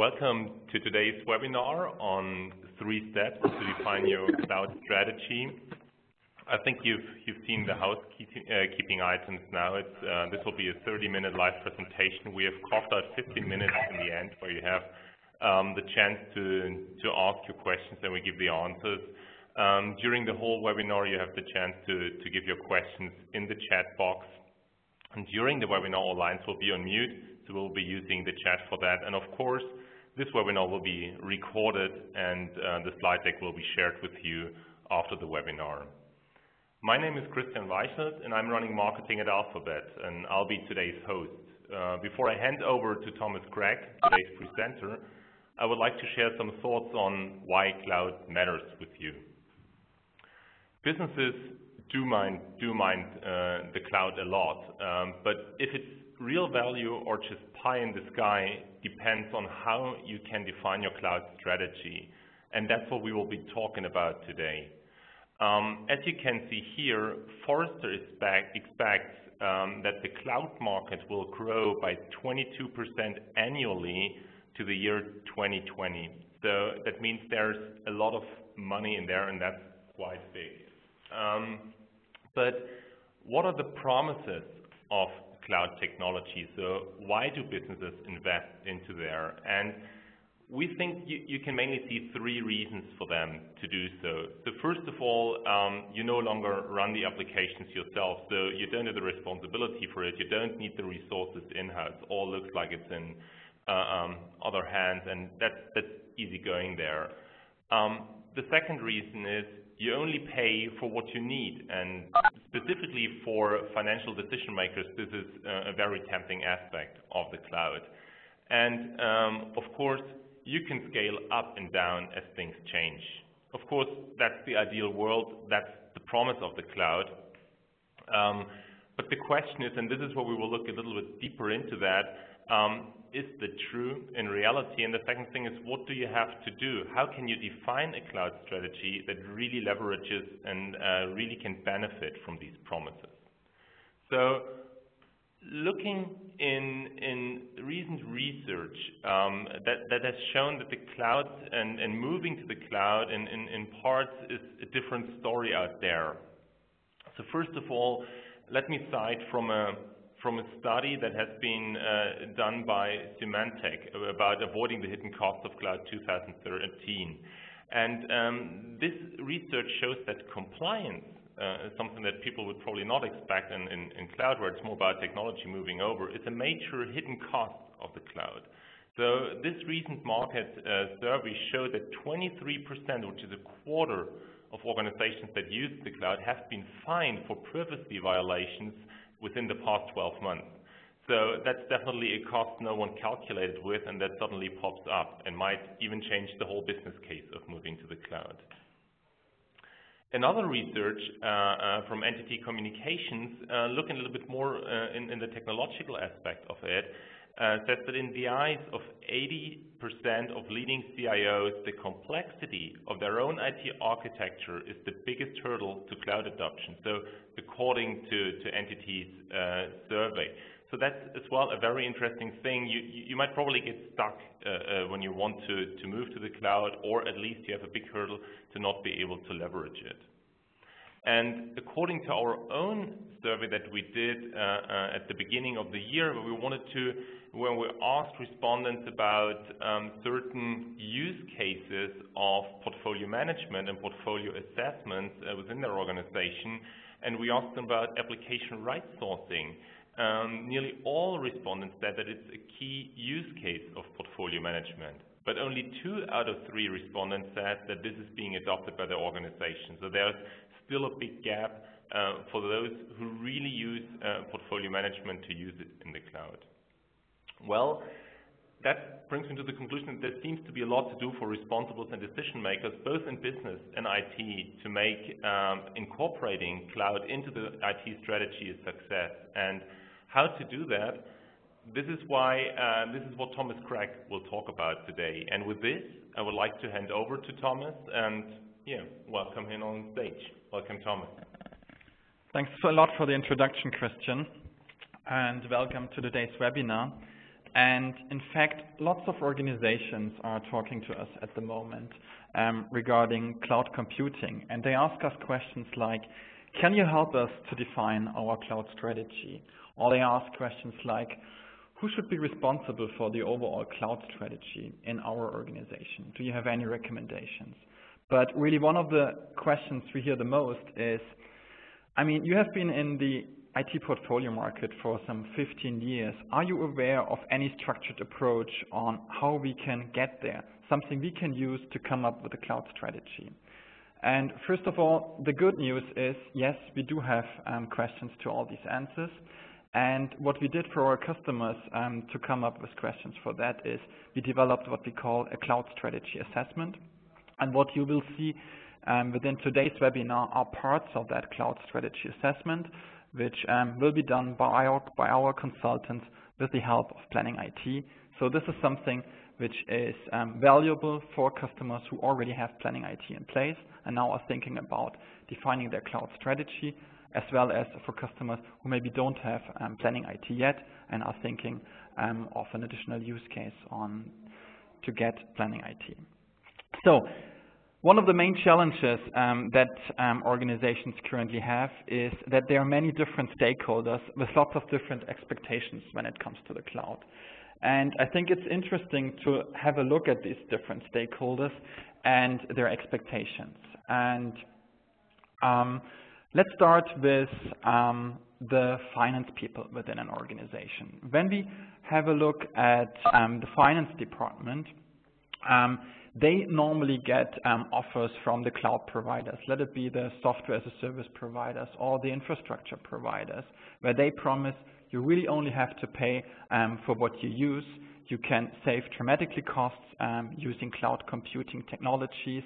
Welcome to today's webinar on 3 steps to define your cloud strategy. I think you've seen the housekeeping items now. This will be a 30-minute live presentation. We have carved out 15 minutes in the end where you have the chance to ask your questions and we give the answers. During the whole webinar, you have the chance to give your questions in the chat box. And during the webinar, all lines will be on mute, so we'll be using the chat for that. And of course, this webinar will be recorded and the slide deck will be shared with you after the webinar. My name is Christian Weichert and I'm running marketing at Alphabet, and I'll be today's host. Before I hand over to Thomas Craig, today's presenter, I would like to share some thoughts on why cloud matters with you. Businesses do mind the cloud a lot, but if it's real value or just pie in the sky depends on how you can define your cloud strategy, and that's what we will be talking about today. As you can see here, Forrester expects that the cloud market will grow by 22% annually to the year 2020. So that means there's a lot of money in there, and that's quite big. But what are the promises of cloud technology? So why do businesses invest into there? And we think you can mainly see 3 reasons for them to do so. So first of all, you no longer run the applications yourself, so you don't have the responsibility for it. You don't need the resources in-house. All looks like it's in other hands, and that's easy going there. The second reason is you only pay for what you need, and specifically for financial decision makers, this is a very tempting aspect of the cloud. And of course, you can scale up and down as things change. Of course, that's the ideal world, that's the promise of the cloud. But the question is, and this is where we will look a little bit deeper into that, is that true in reality? And the second thing is, what do you have to do? How can you define a cloud strategy that really leverages and really can benefit from these promises? So looking in recent research that has shown that the cloud and moving to the cloud in parts is a different story out there. So first of all, let me cite from a study that has been done by Symantec about avoiding the hidden costs of cloud 2013. And this research shows that compliance is something that people would probably not expect in cloud, where it's more about technology moving over, is a major hidden cost of the cloud. So this recent market survey showed that 23%, which is a quarter of organizations that use the cloud, have been fined for privacy violations within the past 12 months. So that's definitely a cost no one calculated with, and that suddenly pops up and might even change the whole business case of moving to the cloud. Another research from Entity Communications, looking a little bit more in the technological aspect of it, says that in the eyes of 80% of leading CIOs, the complexity of their own IT architecture is the biggest hurdle to cloud adoption. So according to Entity's survey. So that's as well a very interesting thing. You might probably get stuck when you want to move to the cloud, or at least you have a big hurdle to not be able to leverage it. And according to our own survey that we did at the beginning of the year, where we asked respondents about certain use cases of portfolio management and portfolio assessments within their organization, and we asked them about application right sourcing. Nearly all respondents said that it's a key use case of portfolio management, but only 2 out of 3 respondents said that this is being adopted by their organization. So there's still a big gap for those who really use portfolio management to use it in the cloud. Well, that brings me to the conclusion that there seems to be a lot to do for responsibles and decision makers, both in business and IT, to make incorporating cloud into the IT strategy a success. And how to do that, this is what Thomas Craig will talk about today. And with this, I would like to hand over to Thomas and welcome him on stage. Welcome, Thomas. Thanks a lot for the introduction, Christian, and welcome to today's webinar. And in fact, lots of organizations are talking to us at the moment regarding cloud computing. And they ask us questions like, can you help us to define our cloud strategy? Or they ask questions like, who should be responsible for the overall cloud strategy in our organization? Do you have any recommendations? But really one of the questions we hear the most is, I mean, you have been in the IT portfolio market for some 15 years. Are you aware of any structured approach on how we can get there? Something we can use to come up with a cloud strategy. And first of all, the good news is, yes, we do have questions to all these answers. And what we did for our customers to come up with questions for that is we developed what we call a cloud strategy assessment. And what you will see within today's webinar are parts of that cloud strategy assessment, which will be done by our consultants with the help of Planning IT. So this is something which is valuable for customers who already have Planning IT in place and now are thinking about defining their cloud strategy, as well as for customers who maybe don't have Planning IT yet and are thinking of an additional use case to get Planning IT. So one of the main challenges that organizations currently have is that there are many different stakeholders with lots of different expectations when it comes to the cloud. And I think it's interesting to have a look at these different stakeholders and their expectations. And let's start with the finance people within an organization. When we have a look at the finance department, they normally get offers from the cloud providers, let it be the software as a service providers or the infrastructure providers, where they promise you really only have to pay for what you use. You can save dramatically costs using cloud computing technologies,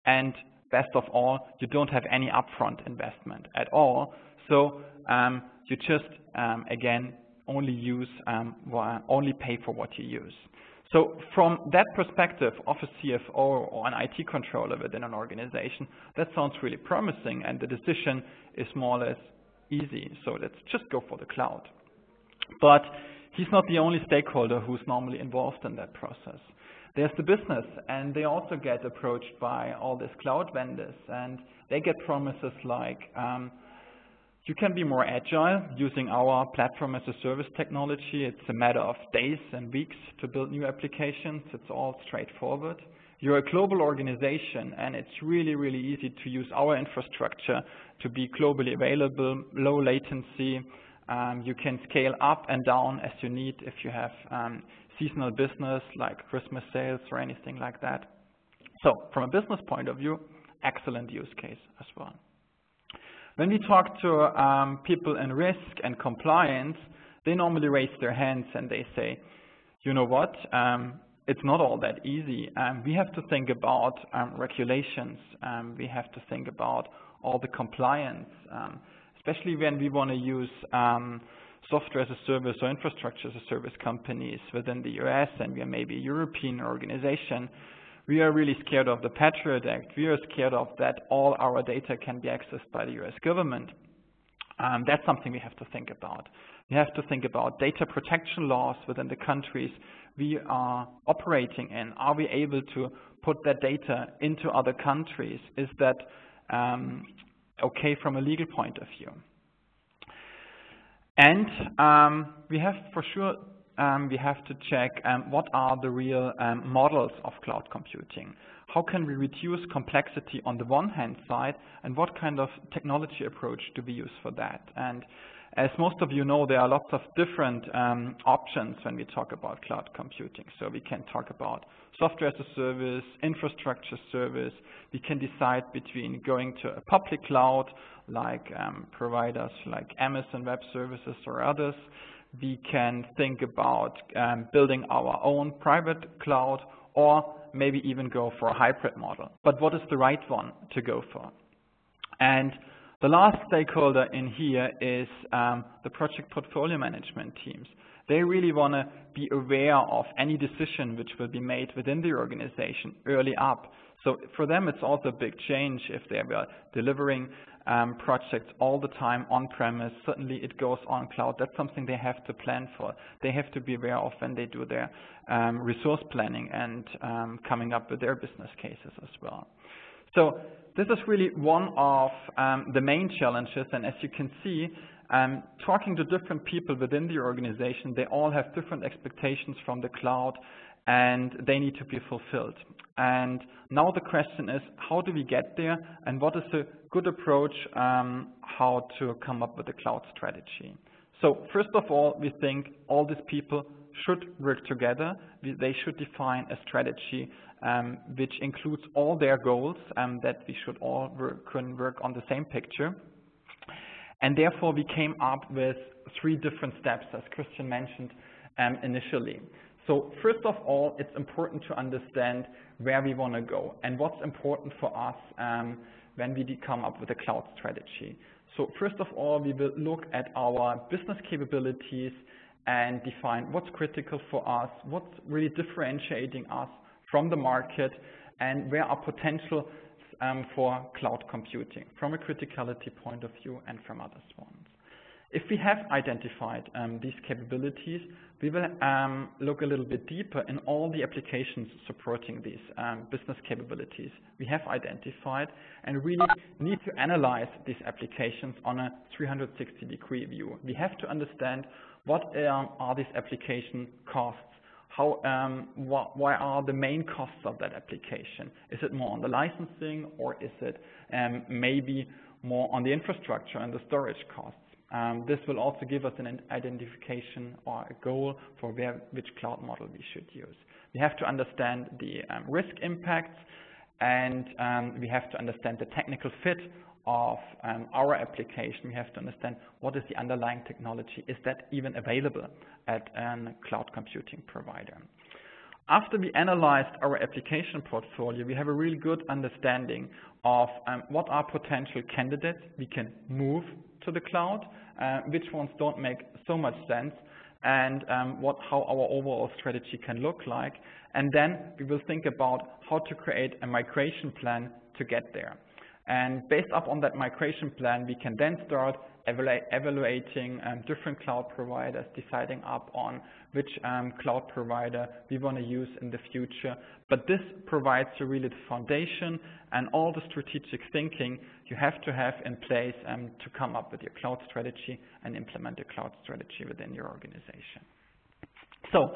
and best of all, you don't have any upfront investment at all. So you just, again, only pay for what you use. So from that perspective of a CFO or an IT controller within an organization, that sounds really promising, and the decision is more or less easy. So let's just go for the cloud. But he's not the only stakeholder who's normally involved in that process. There's the business, and they also get approached by all these cloud vendors, and they get promises like, you can be more agile using our platform as a service technology. It's a matter of days and weeks to build new applications. It's all straightforward. You're a global organization, and it's really, really easy to use our infrastructure to be globally available, low latency. You can scale up and down as you need if you have seasonal business like Christmas sales or anything like that. So from a business point of view, excellent use case as well. When we talk to people in risk and compliance, they normally raise their hands and they say, you know what, it's not all that easy. We have to think about regulations. We have to think about all the compliance, especially when we want to use software as a service or infrastructure as a service companies within the US, and we are maybe a European organization. We are really scared of the Patriot Act. We are scared of that all our data can be accessed by the US government. That's something we have to think about. We have to think about data protection laws within the countries we are operating in. Are we able to put that data into other countries? Is that okay from a legal point of view? And we have for sure we have to check what are the real models of cloud computing. How can we reduce complexity on the one hand side, and what kind of technology approach do we use for that? And as most of you know, there are lots of different options when we talk about cloud computing. So we can talk about software as a service, infrastructure service. We can decide between going to a public cloud like providers like Amazon Web Services or others. We can think about building our own private cloud, or maybe even go for a hybrid model. But what is the right one to go for? And the last stakeholder in here is the project portfolio management teams. They really want to be aware of any decision which will be made within the organization early up. So for them, it's also a big change if they were delivering projects all the time on-premise. Certainly it goes on cloud. That's something they have to plan for. They have to be aware of when they do their resource planning and coming up with their business cases as well. So this is really one of the main challenges, and as you can see, talking to different people within the organization, they all have different expectations from the cloud, and they need to be fulfilled. And now the question is, how do we get there, and what is a good approach how to come up with a cloud strategy? So first of all, we think all these people should work together. They should define a strategy which includes all their goals, that we should all can work on the same picture. And therefore, we came up with 3 different steps, as Christian mentioned initially. So first of all, it's important to understand where we want to go and what's important for us when we come up with a cloud strategy. So first of all, we will look at our business capabilities and define what's critical for us, what's really differentiating us from the market, and where are potential for cloud computing from a criticality point of view and from other ones. If we have identified these capabilities, we will look a little bit deeper in all the applications supporting these business capabilities we have identified, and really need to analyze these applications on a 360-degree view. We have to understand what are these application costs, why are the main costs of that application? Is it more on the licensing, or is it maybe more on the infrastructure and the storage costs? This will also give us an identification or a goal for which cloud model we should use. We have to understand the risk impacts, and we have to understand the technical fit of our application. We have to understand what is the underlying technology. Is that even available at a cloud computing provider? After we analyzed our application portfolio, we have a really good understanding of what are potential candidates we can move to the cloud, which ones don't make so much sense, and how our overall strategy can look like. And then we will think about how to create a migration plan to get there. And based upon that migration plan, we can then start evaluating different cloud providers, deciding up on which cloud provider we want to use in the future. But this provides you really the foundation and all the strategic thinking you have to have in place to come up with your cloud strategy and implement a cloud strategy within your organization. So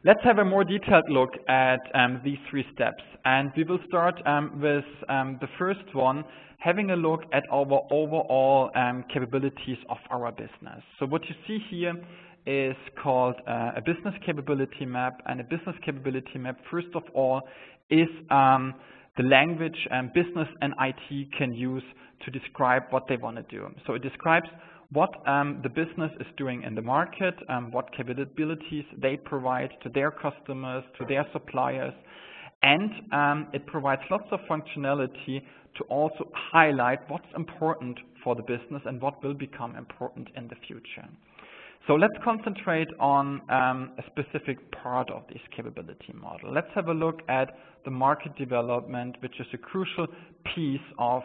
let's have a more detailed look at these 3 steps. And we will start with the first one, having a look at our overall capabilities of our business. So what you see here is called a business capability map. And a business capability map, first of all, is the language business and IT can use to describe what they want to do. So it describes what the business is doing in the market, what capabilities they provide to their customers, to their suppliers, and it provides lots of functionality to also highlight what's important for the business and what will become important in the future. So let's concentrate on a specific part of this capability model. Let's have a look at the market development, which is a crucial piece of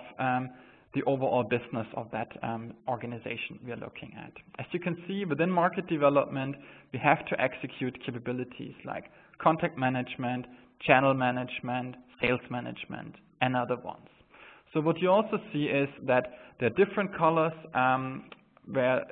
the overall business of that organization we are looking at. As you can see, within market development, we have to execute capabilities like contact management, channel management, sales management, and other ones. So what you also see is that there are different colors where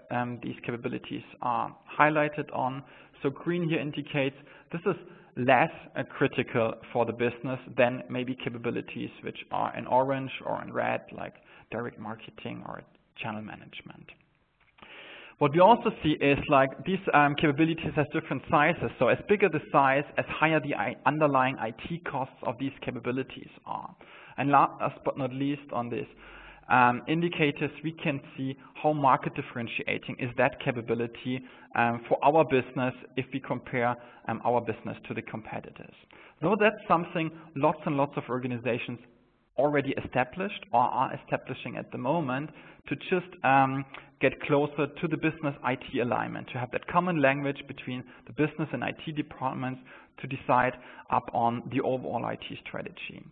these capabilities are highlighted on. So green here indicates this is less critical for the business than maybe capabilities which are in orange or in red, like direct marketing or channel management. What we also see is like these capabilities have different sizes. So as bigger the size, as higher the underlying IT costs of these capabilities are. And last but not least on this indicators, we can see how market differentiating is that capability for our business if we compare our business to the competitors. So that's something lots and lots of organizations already established or are establishing at the moment to just get closer to the business IT alignment, to have that common language between the business and IT departments to decide up on the overall IT strategy.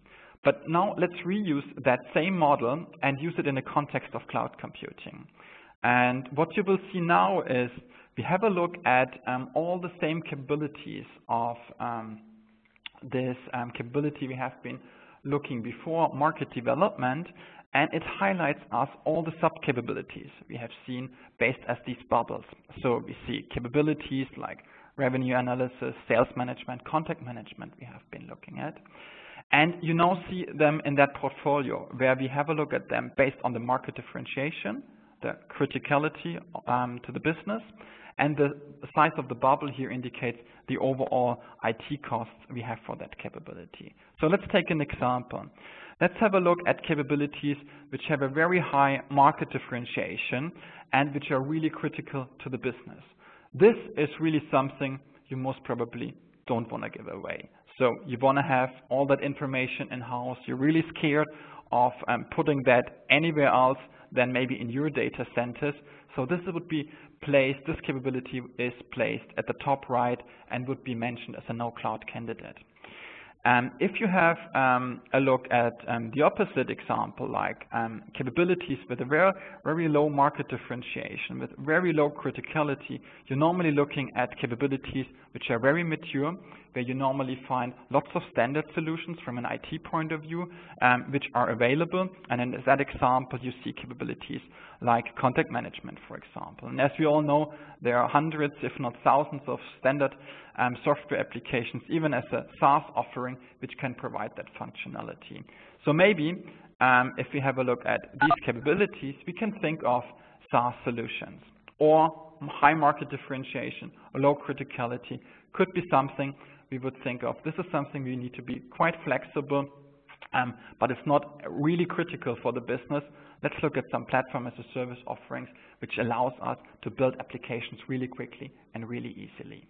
But now let's reuse that same model and use it in the context of cloud computing. And what you will see now is we have a look at all the same capabilities of this capability we have been looking before, market development, and it highlights us all the sub-capabilities we have seen based as these bubbles. So we see capabilities like revenue analysis, sales management, contact management we have been looking at. And you now see them in that portfolio where we have a look at them based on the market differentiation, the criticality to the business, and the size of the bubble here indicates the overall IT costs we have for that capability. So let's take an example. Let's have a look at capabilities which have a very high market differentiation and which are really critical to the business. This is really something you most probably don't want to give away. So you want to have all that information in-house. You're really scared of putting that anywhere else than maybe in your data centers. So this would be placed, this capability is placed at the top right and would be mentioned as a no cloud candidate. If you have a look at the opposite example, like capabilities with a very, very low market differentiation, with very low criticality, you're normally looking at capabilities which are very mature, where you normally find lots of standard solutions from an IT point of view, which are available. And in that example, you see capabilities like contact management, for example. And as we all know, there are hundreds, if not thousands, of standard software applications, even as a SaaS offering, which can provide that functionality. So maybe if we have a look at these capabilities, we can think of SaaS solutions, or high market differentiation, or low criticality could be something we would think of. This is something we need to be quite flexible, but it's not really critical for the business. Let's look at some platform as a service offerings, which allows us to build applications really quickly and really easily.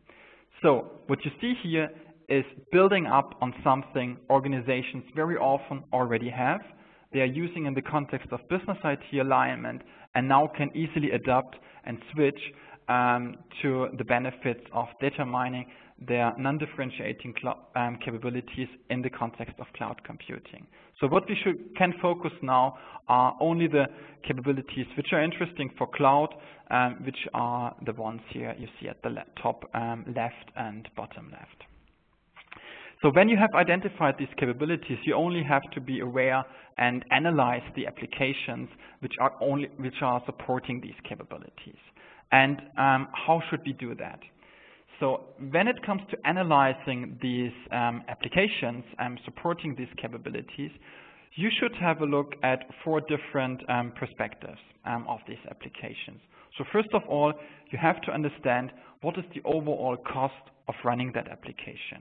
So what you see here is building up on something organizations very often already have. They are using in the context of business IT alignment and now can easily adapt and switch to the benefits of data mining their non-differentiating capabilities in the context of cloud computing. So what we can focus now are only the capabilities which are interesting for cloud, which are the ones here you see at the top left and bottom left. So when you have identified these capabilities, you only have to be aware and analyze the applications which are supporting these capabilities. And how should we do that? So when it comes to analyzing these applications and supporting these capabilities, you should have a look at 4 different perspectives of these applications. So first of all, you have to understand what is the overall cost of running that application.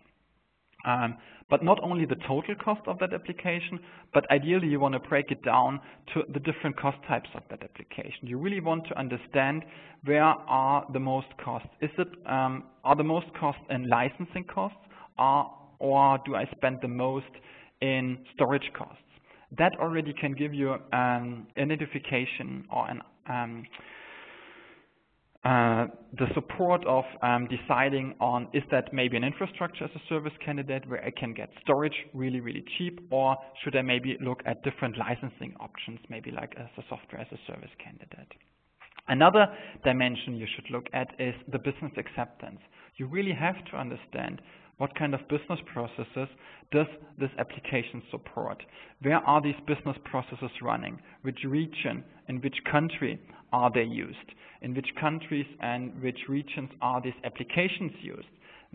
But not only the total cost of that application, but ideally you want to break it down to the different cost types of that application. You really want to understand where are the most costs. Are the most costs in licensing costs, or do I spend the most in storage costs? That already can give you an identification or the support of deciding on, is that maybe an infrastructure as a service candidate where I can get storage really, really cheap, or should I maybe look at different licensing options, maybe like as a software as a service candidate. Another dimension you should look at is the business acceptance. You really have to understand what kind of business processes does this application support? Where are these business processes running? Which region, in which country are they used? In which countries and which regions are these applications used?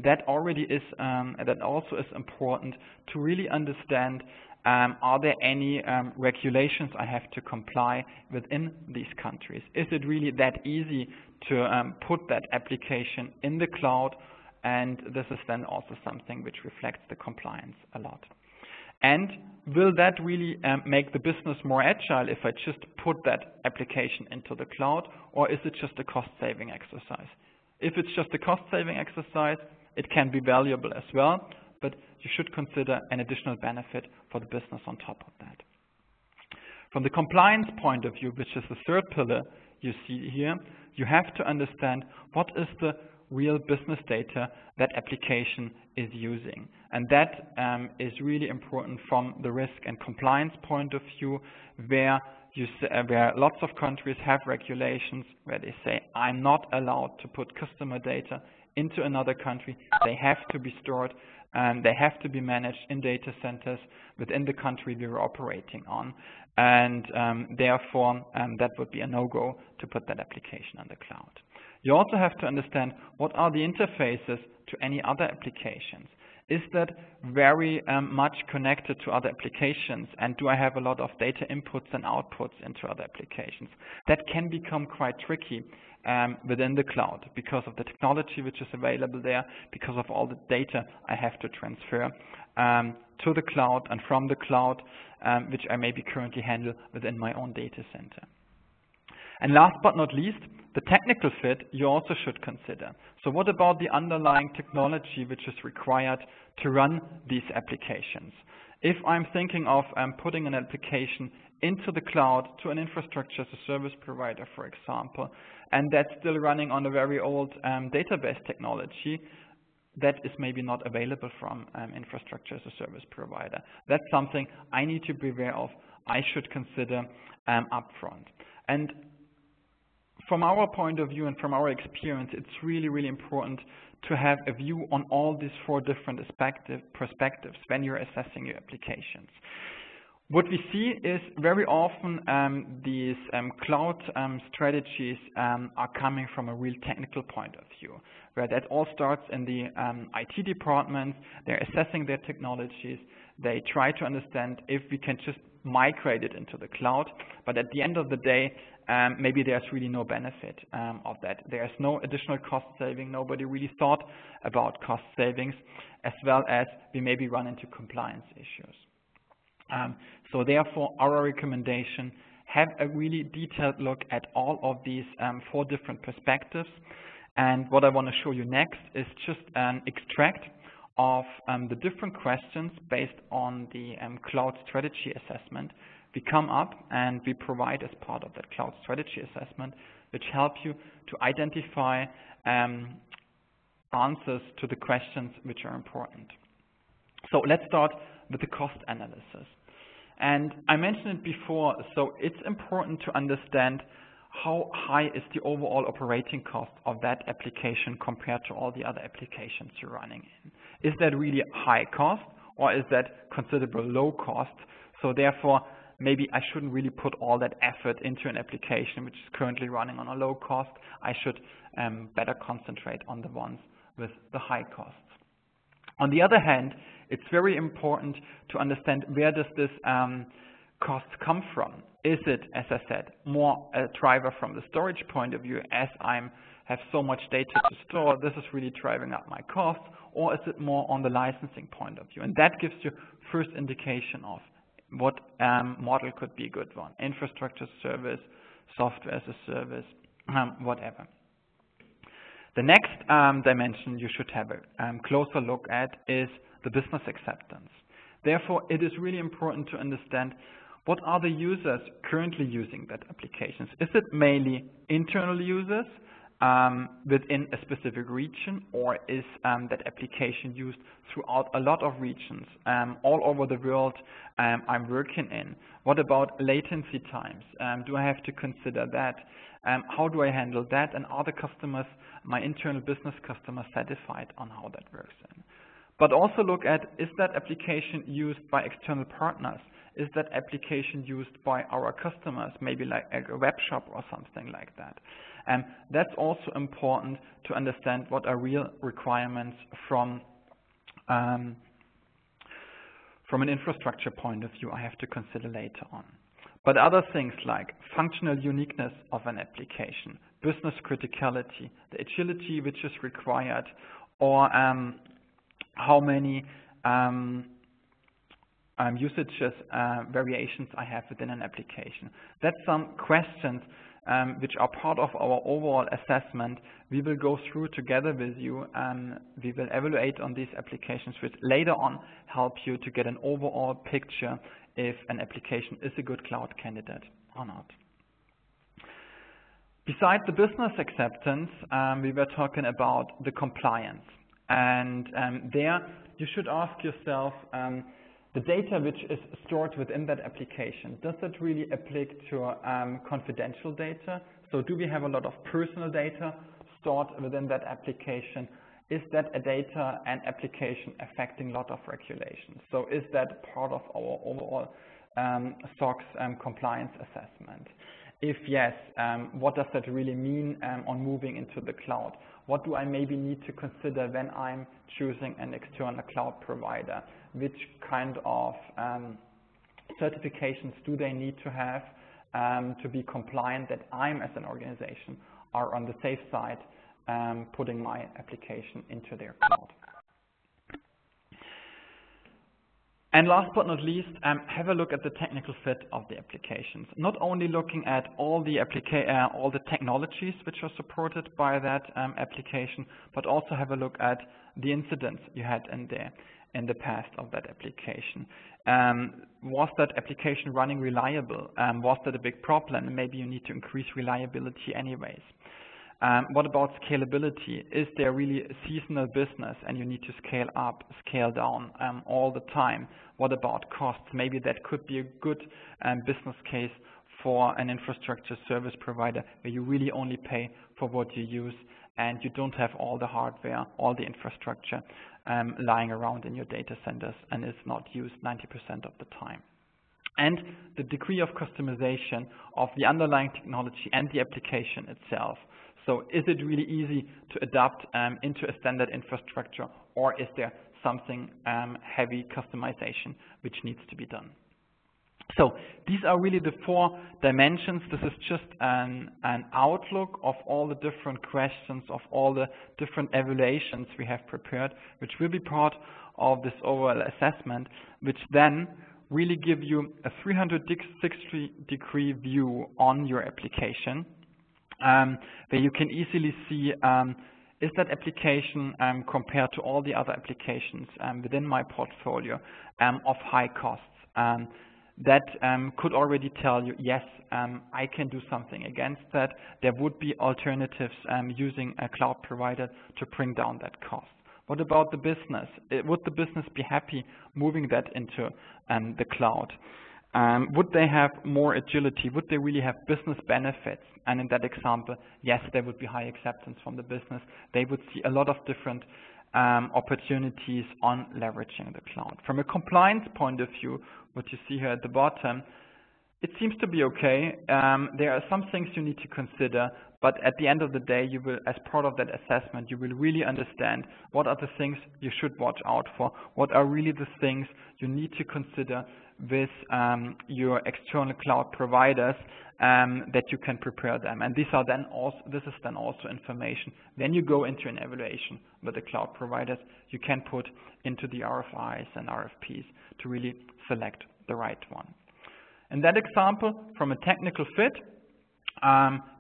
That already is, that also is important to really understand, are there any regulations I have to comply within these countries? Is it really that easy to put that application in the cloud? And this is then also something which reflects the compliance a lot. And will that really make the business more agile if I just put that application into the cloud, or is it just a cost-saving exercise? If it's just a cost-saving exercise, it can be valuable as well, but you should consider an additional benefit for the business on top of that. From the compliance point of view, which is the third pillar you see here, you have to understand what is the real business data that application is using. And that is really important from the risk and compliance point of view, where lots of countries have regulations where they say, I'm not allowed to put customer data into another country. They have to be stored, they have to be managed in data centers within the country we were operating on. And therefore, that would be a no-go to put that application on the cloud. You also have to understand what are the interfaces to any other applications. Is that very much connected to other applications, and do I have a lot of data inputs and outputs into other applications? That can become quite tricky within the cloud because of the technology which is available there, because of all the data I have to transfer to the cloud and from the cloud, which I maybe currently handle within my own data center. And last but not least, the technical fit you also should consider. So what about the underlying technology which is required to run these applications? If I'm thinking of putting an application into the cloud to an infrastructure as a service provider, for example, and that's still running on a very old database technology, that is maybe not available from infrastructure as a service provider. That's something I need to be aware of, I should consider upfront. And from our point of view and from our experience, it's really, really important to have a view on all these 4 different perspectives when you're assessing your applications. What we see is very often these cloud strategies are coming from a real technical point of view, where that all starts in the IT department. They're assessing their technologies. They try to understand if we can just migrate it into the cloud, but at the end of the day, maybe there's really no benefit of that. There's no additional cost saving. Nobody really thought about cost savings, as well as we maybe run into compliance issues. So therefore, our recommendation, have a really detailed look at all of these 4 different perspectives. And what I want to show you next is just an extract of the different questions based on the cloud strategy assessment we come up and we provide as part of that cloud strategy assessment, which help you to identify answers to the questions which are important. So let's start with the cost analysis. And I mentioned it before, so it's important to understand how high is the overall operating cost of that application compared to all the other applications you're running in. Is that really high cost, or is that considerable low cost? So therefore, maybe I shouldn't really put all that effort into an application which is currently running on a low cost. I should better concentrate on the ones with the high costs. On the other hand, it's very important to understand, where does this cost come from? Is it, as I said, more a driver from the storage point of view, as I have so much data to store, this is really driving up my cost, or is it more on the licensing point of view? And that gives you first indication of what model could be a good one: infrastructure service, software as a service, whatever. The next dimension you should have a closer look at is the business acceptance. Therefore, it is really important to understand, what are the users currently using that applications? Is it mainly internal users within a specific region, or is that application used throughout a lot of regions all over the world I'm working in? What about latency times? Do I have to consider that? How do I handle that? And are the customers, my internal business customers, satisfied on how that works in? But also look at, is that application used by external partners? Is that application used by our customers, maybe like a web shop or something like that? And that's also important to understand, what are real requirements from an infrastructure point of view I have to consider later on. But other things like functional uniqueness of an application, business criticality, the agility which is required, or how many usages, variations I have within an application. That's some questions which are part of our overall assessment. We will go through together with you, and we will evaluate on these applications, which later on help you to get an overall picture if an application is a good cloud candidate or not. Besides the business acceptance, we were talking about the compliance. And there, you should ask yourself, the data which is stored within that application, does that really apply to confidential data? So do we have a lot of personal data stored within that application? Is that a data and application affecting a lot of regulations? So is that part of our overall SOX compliance assessment? If yes, what does that really mean on moving into the cloud? What do I maybe need to consider when I'm choosing an external cloud provider? Which kind of certifications do they need to have to be compliant that I'm, as an organization, are on the safe side putting my application into their cloud? And last but not least, have a look at the technical fit of the applications. Not only looking at all the technologies which are supported by that application, but also have a look at the incidents you had in the past of that application. Was that application running reliable? Was that a big problem? Maybe you need to increase reliability anyways. What about scalability? Is there really a seasonal business and you need to scale up, scale down all the time? What about costs? Maybe that could be a good business case for an infrastructure service provider where you really only pay for what you use and you don't have all the hardware, all the infrastructure lying around in your data centers and is not used 90% of the time. And the degree of customization of the underlying technology and the application itself. So is it really easy to adapt into a standard infrastructure, or is there something heavy customization which needs to be done? So these are really the 4 dimensions. This is just an outlook of all the different questions, of all the different evaluations we have prepared, which will be part of this overall assessment, which then really give you a 360-degree view on your application, where you can easily see is that application compared to all the other applications within my portfolio of high costs. That could already tell you, yes, I can do something against that. There would be alternatives using a cloud provider to bring down that cost. What about the business? Would the business be happy moving that into the cloud? Would they have more agility? Would they really have business benefits? And in that example, yes, there would be high acceptance from the business. They would see a lot of different opportunities on leveraging the cloud. From a compliance point of view, what you see here at the bottom, it seems to be okay. There are some things you need to consider, but at the end of the day, you will, as part of that assessment, you will really understand what are the things you should watch out for, what are really the things you need to consider with your external cloud providers that you can prepare them. And this is then also information. When you go into an evaluation with the cloud providers, you can put into the RFIs and RFPs to really select the right one. In that example, from a technical fit,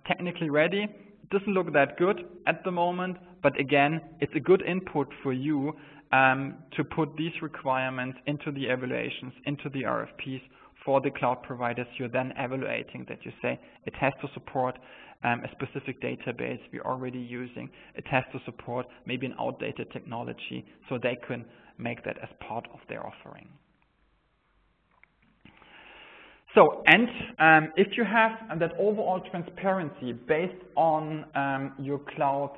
technically ready, it doesn't look that good at the moment, but again, it's a good input for you to put these requirements into the evaluations, into the RFPs for the cloud providers you're then evaluating, that you say it has to support a specific database we're already using. It has to support maybe an outdated technology so they can make that as part of their offering. So, and if you have that overall transparency based on your cloud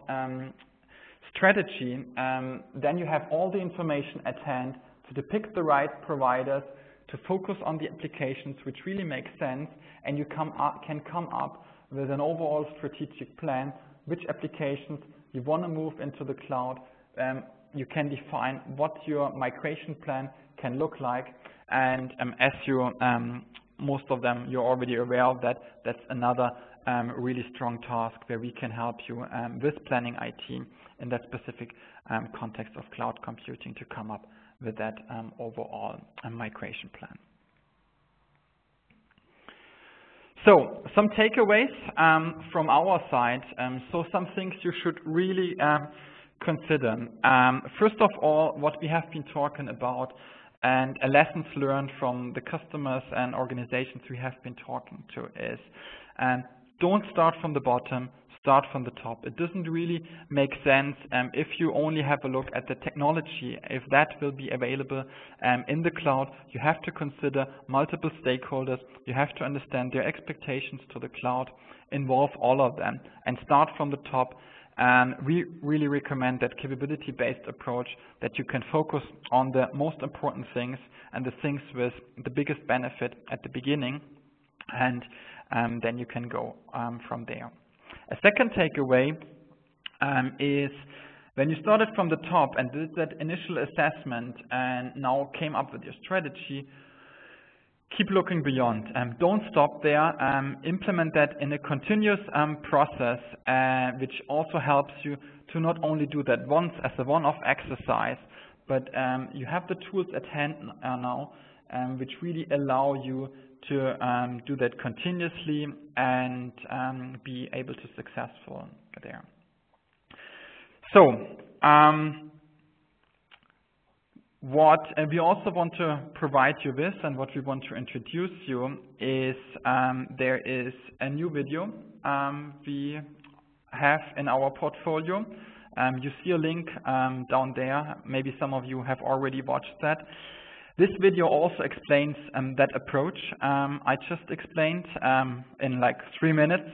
strategy, then you have all the information at hand to pick the right providers, to focus on the applications which really make sense, and you can come up with an overall strategic plan, which applications you want to move into the cloud. You can define what your migration plan can look like, and as you most of them you're already aware of that. That's another really strong task where we can help you with planning IT in that specific context of cloud computing to come up with that overall migration plan. So some takeaways from our side. So some things you should really consider. First of all, what we have been talking about and lessons learned from the customers and organizations we have been talking to is don't start from the bottom, start from the top. It doesn't really make sense if you only have a look at the technology, if that will be available in the cloud. You have to consider multiple stakeholders, you have to understand their expectations to the cloud, involve all of them, and start from the top. And we really recommend that capability-based approach, that you can focus on the most important things and the things with the biggest benefit at the beginning, and then you can go from there. A second takeaway is when you started from the top and did that initial assessment and now came up with your strategy, keep looking beyond. Don't stop there. Implement that in a continuous process, which also helps you to not only do that once as a one-off exercise, but you have the tools at hand now, which really allow you to do that continuously and be able to successful there. So, what we also want to provide you with, and what we want to introduce you, is there is a new video we have in our portfolio. You see a link down there. Maybe some of you have already watched that. This video also explains that approach I just explained in like 3 minutes,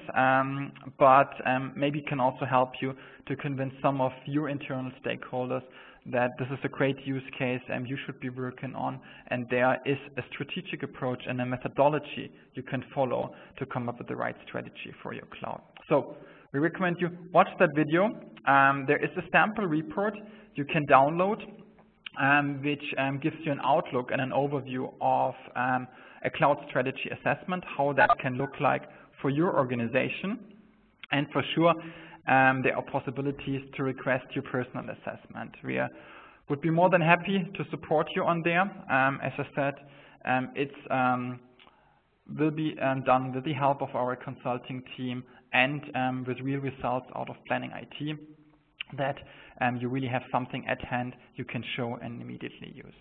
but maybe can also help you to convince some of your internal stakeholders that this is a great use case and you should be working on, and there is a strategic approach and a methodology you can follow to come up with the right strategy for your cloud. So we recommend you watch that video. There is a sample report you can download, which gives you an outlook and an overview of a cloud strategy assessment, how that can look like for your organization. And for sure, there are possibilities to request your personal assessment. We would be more than happy to support you on there. As I said, it will be done with the help of our consulting team and with real results out of planning IT, that you really have something at hand you can show and immediately use.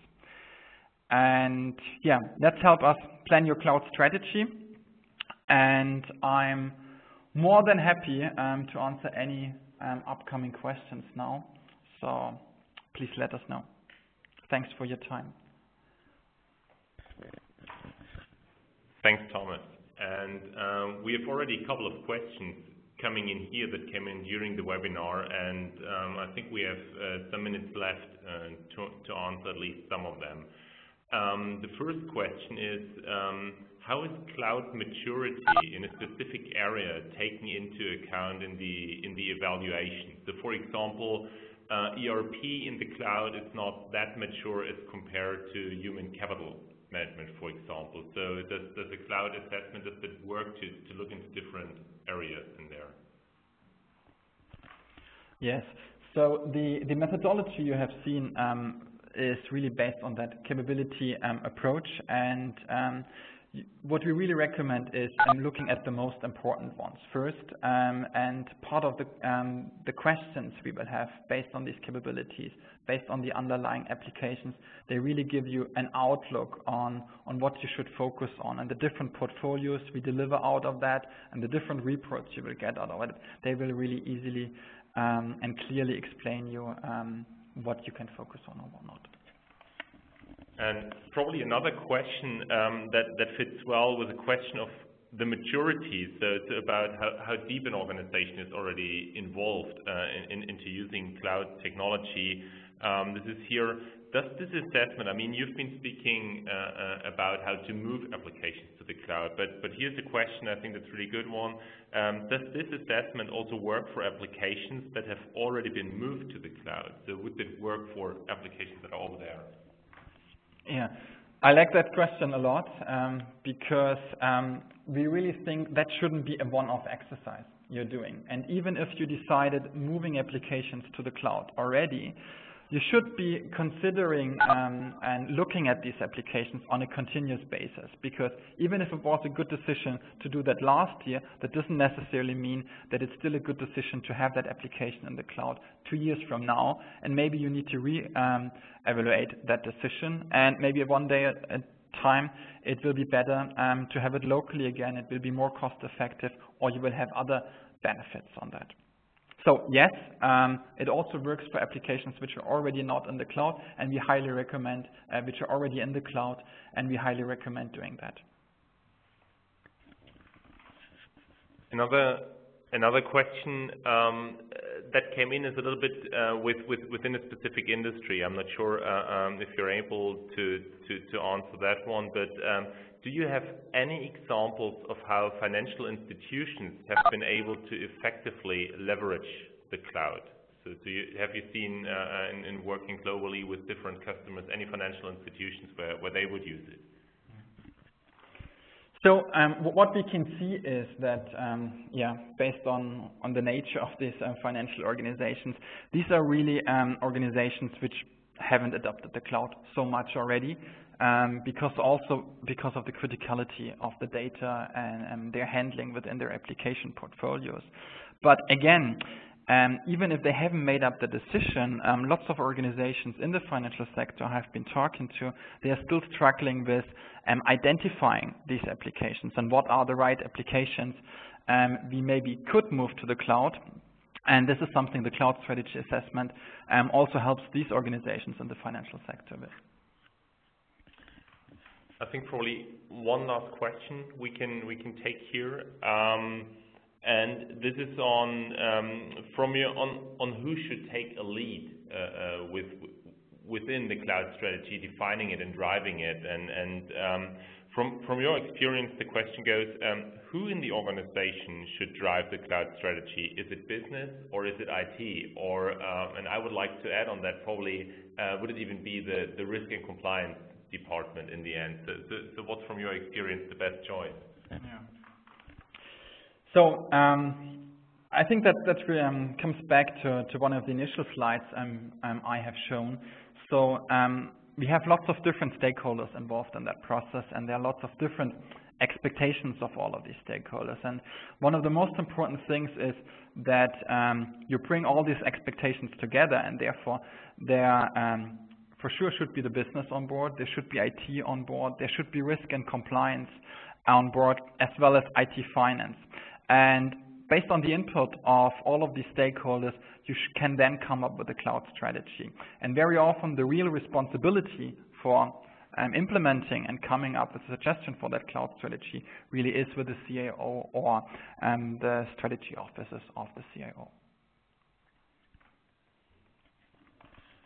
And yeah, let's help us plan your cloud strategy. And I'm more than happy to answer any upcoming questions now. So please let us know. Thanks for your time. Thanks, Thomas. And we have already a couple of questions coming in here that came in during the webinar, and I think we have some minutes left to answer at least some of them. The first question is, how is cloud maturity in a specific area taken into account in the evaluation? So for example, ERP in the cloud is not that mature as compared to human capital management, for example. So does the cloud assessment, does it work to look into different areas in there? Yes. So the methodology you have seen is really based on that capability approach, and what we really recommend is looking at the most important ones first, and part of the questions we will have based on these capabilities, based on the underlying applications, they really give you an outlook on what you should focus on, and the different portfolios we deliver out of that, and the different reports you will get out of it. They will really easily and clearly explain you what you can focus on or what not. And probably another question that fits well with the question of the maturity. So it's about how deep an organization is already involved into using cloud technology. This is here. Does this assessment, I mean, you've been speaking about how to move applications to the cloud, but here's a question, I think that's a really good one. Does this assessment also work for applications that have already been moved to the cloud? So would it work for applications that are over there? Yeah, I like that question a lot because we really think that shouldn't be a one-off exercise you're doing. And even if you decided moving applications to the cloud already, you should be considering and looking at these applications on a continuous basis, because even if it was a good decision to do that last year, that doesn't necessarily mean that it's still a good decision to have that application in the cloud 2 years from now, and maybe you need to re-evaluate that decision, and maybe one day time, it will be better to have it locally again. It will be more cost effective, or you will have other benefits on that. So yes, it also works for applications which are already not in the cloud, and we highly recommend, which are already in the cloud, and we highly recommend doing that. Another question that came in is a little bit within a specific industry. I'm not sure if you're able to answer that one, but do you have any examples of how financial institutions have been able to effectively leverage the cloud? So have you seen in working globally with different customers any financial institutions where they would use it? So what we can see is that, based on the nature of these financial organizations, these are really organizations which haven't adopted the cloud so much already, because of the criticality of the data and their handling within their application portfolios. But again, even if they haven't made up the decision, lots of organizations in the financial sector I've been talking to, they are still struggling with identifying these applications and what are the right applications we maybe could move to the cloud. And this is something the cloud strategy assessment also helps these organizations in the financial sector with. I think probably one last question we can take here. And this is on who should take a lead within the cloud strategy, defining it and driving it. And from your experience, the question goes: who in the organization should drive the cloud strategy? Is it business or is it IT? Or and I would like to add on that, probably would it even be the risk and compliance department in the end? So what's from your experience the best choice? Yeah. So I think that really comes back to one of the initial slides I have shown. So we have lots of different stakeholders involved in that process, and there are lots of different expectations of all of these stakeholders. And one of the most important things is that you bring all these expectations together, and therefore there for sure should be the business on board, there should be IT on board, there should be risk and compliance on board, as well as IT finance. And based on the input of all of these stakeholders, you can then come up with a cloud strategy. And very often the real responsibility for implementing and coming up with a suggestion for that cloud strategy really is with the CIO or the strategy offices of the CIO.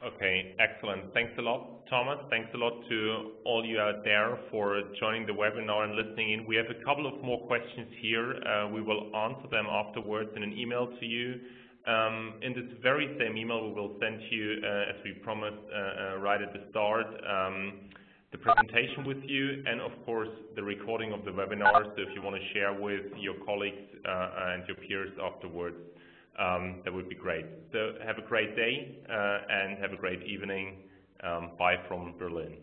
Okay, excellent. Thanks a lot, Thomas. Thanks a lot to all you out there for joining the webinar and listening in. We have a couple of more questions here. We will answer them afterwards in an email to you. In this very same email, we will send you, as we promised right at the start, the presentation with you, and of course the recording of the webinar. So if you want to share with your colleagues and your peers afterwards, that would be great. So have a great day and have a great evening. Bye from Berlin.